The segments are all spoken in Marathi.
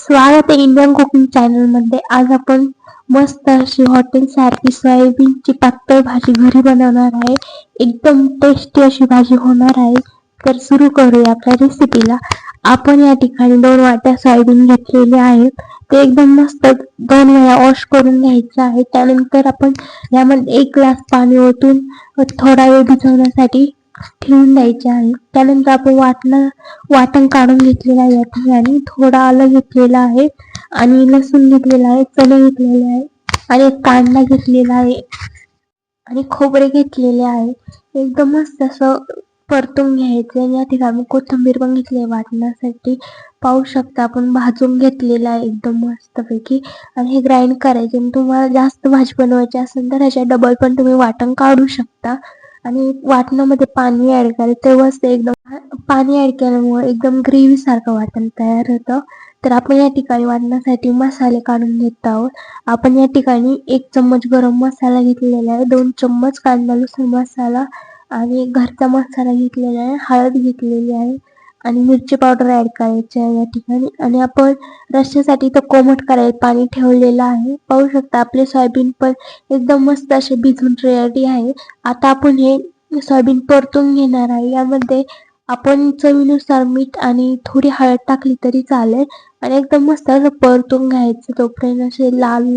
स्वागत आहे इंडियन कुकिंग चॅनल मध्ये. आज आपण मस्त अशी हॉटेल सारखी सोयाबीनची पातळ भाजी घरी बनवणार आहे. एकदम टेस्टी अशी भाजी होणार आहे. तर सुरू करूया आपल्या रेसिपीला. आपण या ठिकाणी 2 वाट्या सोयाबीन घेतलेले आहेत. ते एकदम मस्त 2 वेळा वॉश करून घ्यायचं आहे. त्यानंतर आपण यामध्ये 1 ग्लास पाणी ओतून थोडा वेळ भिजवण्यासाठी ठेवून द्यायचे आहे. त्यानंतर आपण वाटण काढून घेतलेलं आहे. या ठिकाणी थोडा आलं घेतलेला आहे आणि लसूण घेतलेला आहे, चणे घेतलेले आहे आणि एक कांदा घेतलेला आहे आणि खोबरे घेतलेले आहे. एकदम मस्त असं परतून घ्यायचं. या ठिकाणी कोथिंबीर पण घेतली आहे वाटण्यासाठी. पाहू शकता आपण भाजून घेतलेलं आहे एकदम मस्तपैकी आणि हे ग्राइंड करायचे. आणि तुम्हाला जास्त भाजी बनवायची असेल तर ह्याच्या डबल पण तुम्ही वाटण काढू शकता. आणि वाटणामध्ये पाणी ऍड करायचं, तेव्हाच ते एकदम पाणी ऍड केल्यामुळे एकदम ग्रेव्ही सारखं वाटण तयार होतं. तर आपण या ठिकाणी वाटण्यासाठी मसाले काढून घेत आहोत. आपण या ठिकाणी 1 चम्मच गरम मसाला घेतलेला आहे, 2 चम्मच कांदा लसूण मसाला आणि घरचा मसाला घेतलेला आहे, हळद घेतलेली आहे आणि मिरची पावडर ऍड करायची आहे या ठिकाणी. आणि आपण रश्श्यासाठी तर कोमट करायला पाणी ठेवलेलं आहे. पाहू शकता आपले सोयाबीन पण एकदम मस्त असे भिजून रेडी आहे. आता आपण हे सोयाबीन परतून घेणार आहे. यामध्ये आपण चवीनुसार मीठ आणि थोडी हळद टाकली तरी चालेल आणि एकदम मस्त असं परतून घ्यायचं तोपर्यंत असे लाल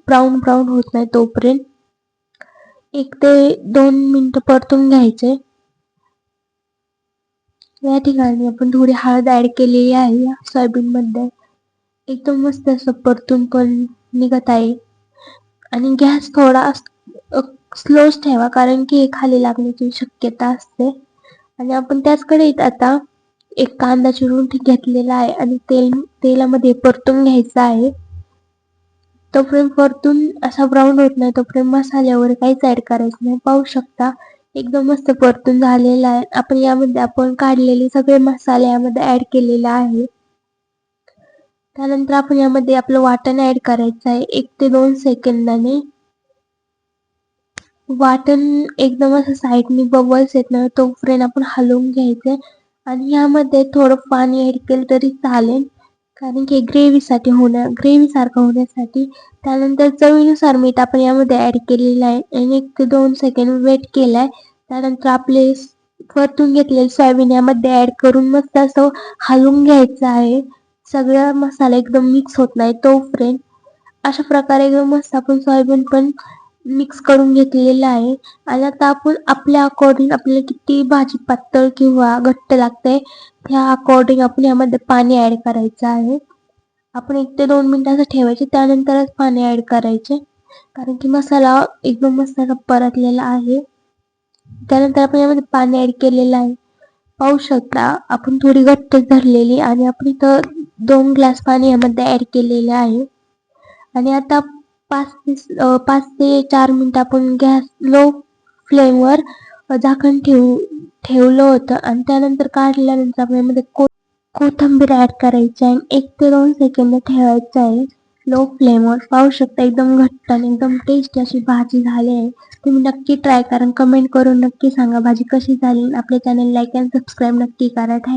ब्राऊन ब्राऊन होत नाही तोपर्यंत 1 ते 2 मिनिटं परतून घ्यायचे. या ठिकाणी आपण थोडी हळद ऍड केलेली आहे या सोयाबीन मध्ये. एकदम मस्त असं परतून पण निघत आहे आणि गॅस थोडा स्लोच ठेवा, कारण की हे खाली लागण्याची शक्यता असते. आणि आपण त्याच कढईत आता 1 कांदा चिरून घेतलेला आहे आणि तेलामध्ये परतून घ्यायचा आहे. तोपर्यंत परतून असा ब्राऊन होत नाही तोपर्यंत मसाल्यावर काहीच ऍड करायचं नाही. पाहू शकता एकदम मस्त परतून झालेला आहे. आपण यामध्ये काढलेले सगळे मसाले यामध्ये ऍड केलेले आहे. त्यानंतर आपण यामध्ये आपलं वाटण ऍड करायचं आहे. 1 ते 2 सेकंदाने वाटण एकदम असं साईडने बबल्स येत ना तोपर्यंत आपण हलवून घ्यायचे आणि यामध्ये थोडं पाणी ऍड केलं तरी चालेल, कारण की ग्रेव्ही सारखं होण्यासाठी. त्यानंतर चवीनुसार मीठ आपण यामध्ये ऍड केलेलं आहे आणि 1 ते 2 सेकंद वेट केलाय. त्यानंतर आपले परतून घेतलेले सोयाबीन यामध्ये ऍड करून मस्त असं हलवून घ्यायचं आहे. सगळा मसाला एकदम मिक्स होत नाही तोपर्यंत. अशा प्रकारे एकदम मस्त आपण सोयाबीन पण मिक्स करून घेतलेलं आहे. आणि आता आपण आपल्या अकॉर्डिंग आपल्याला किती भाजी पातळ किंवा घट्ट लागते त्या अकॉर्डिंग आपण यामध्ये पाणी ऍड करायचं आहे. आपण 1 ते 2 मिनिटं असं ठेवायचे, त्यानंतरच पाणी ऍड करायचे, कारण की मसाला एकदम मस्त परतलेला आहे. त्यानंतर आपण यामध्ये पाणी ऍड केलेलं आहे. पाहू शकता आपण थोडी घट्ट धरलेली आणि आपण इथं 2 ग्लास पाणी यामध्ये ऍड केलेले आहे. आणि आता 5 ते 4 मिनिटं आपण गॅस लो फ्लेमवर झाकण ठेवलं होतं आणि त्यानंतर काढल्यानंतर आपण यामध्ये कोथिंबीर ऍड करायची आहे. 1 ते 2 सेकंद ठेवायचं आहे लो फ्लेमवर. पाहू शकता एकदम घट्ट आणि एकदम टेस्टी अशी भाजी झाली आहे. तुम्ही नक्की ट्राय करा, कमेंट करून नक्की सांगा भाजी कशी झाली. आपल्या चॅनल लाईक आणि सबस्क्राईब नक्की करा. थँक्यू.